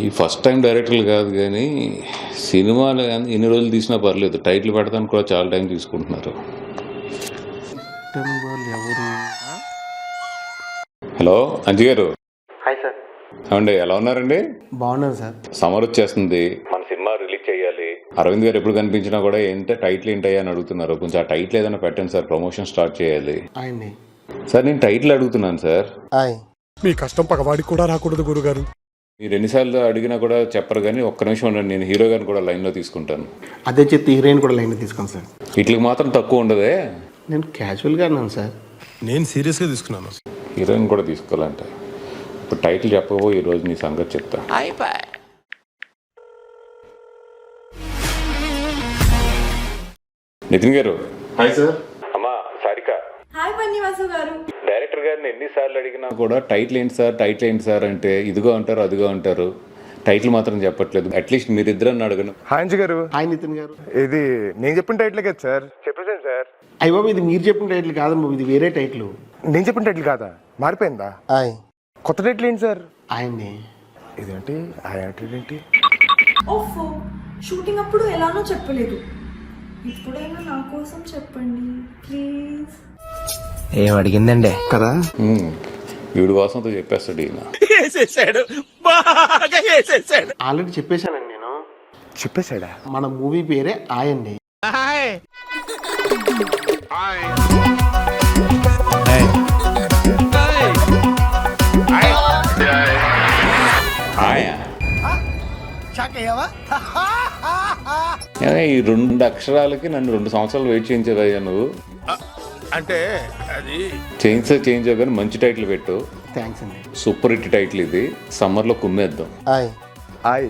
ఈ first time డైరెక్టర్లు కాదు కానీ సినిమాలు ఎన్ని రోజులు తీసినా పర్లేదు, టైటిల్ పెడతానికి కూడా చాలా టైం తీసుకుంటున్నారు. హలో అంజీ గారు. Hi sir. ఏమండి ఎలా ఉన్నారండి? బాగున్నాను సార్. సమ్మర్ వచ్చేస్తుంది, మన సినిమా రిలీజ్ చేయాలి. అరవింద్ గారు ఎప్పుడు కనిపించినా కూడా టైటిల్ ఏంటయ్యా అని అడుగుతున్నారు. కొంచెం ఆ టైటిల్ ఏదైనా పెట్టండి సార్, ప్రమోషన్ స్టార్ట్ చేయాలి. సార్ నేను టైటిల్ అడుగుతున్నాను సార్. మీ కష్టం పగవాడికి కూడా రాకూడదు గురుగారు. మీరు ఎన్నిసార్లు అడిగినా కూడా చెప్పరు, కానీ ఒక్క నిమిషం ఉండండి, నేను హీరో గారిని కూడా లైన్లో తీసుకుంటాను. అదే చెప్తే హీరోయిన్ కూడా లైన్లో తీసుకోండి సార్. వీటికి మాత్రం తక్కువ ఉండదే. నేను క్యాజువల్గా అన్నాను సార్. నేను సీరియస్గా తీసుకున్నాను. హీరోయిన్ కూడా తీసుకోవాలంటే ఇప్పుడు టైటిల్ చెప్పబో ఈ రోజు నీ సంగతి చెప్తా. నితిన్ గారు. Hi sir. అమ్మా సారిక. హాయ్ పన్నివాసు గారు. డైరెక్టర్ గారిని ఎన్నిసార్లు అడిగినా కూడా టైటిల్ ఏంటి సార్ అంటే ఇదిగో అంటారు అదిగో అంటారు, టైటిల్ మాత్రం చెప్పట్లేదు. అట్లీస్ట్ మీరిద్దరని అడగను. హాయ్ అంజీ గారు. హాయ్ నితిన్ గారు. ఇది నేను చెప్పిన టైటిల్ కదా సార్? చెప్పేసాను సార్. అయ్య బాబు, ఇది మీరు చెప్పిన టైటిల్ కాదమ్మా, ఇది వేరే టైటిల్. నేను చెప్పిన టైటిల్ కాదా? మారిపోయిందా? కొత్త టైటిల్ ఏంటి సార్? ఆయన్ని. ఇదేంటి ఏంటి? ఓఫో, షూటింగ్ అప్పుడు ఎలానో చెప్పలేదు, ఇప్పుడైనా నా కోసం చెప్పండి ప్లీజ్. ఏం అడిగిందండి కదా? వీడి వాసనతో చెప్పేస్తాడు ఈయన. ఆల్రెడీ చెప్పేశానండి నేను. చెప్పేశాడా? మన మూవీ పేరే ఆయన్ని. ఈ 2 అక్షరాలకి నన్ను 2 సంవత్సరాలు వెయిట్ చేయించదయ్యా నువ్వు. అంటే అది చేయించావు కానీ మంచి టైటిల్ పెట్టు. థ్యాంక్స్ అండి. సూపర్ హిట్ టైటిల్ ఇది, సమ్మర్లో కుమ్మేద్దాం. హాయ్. హాయ్.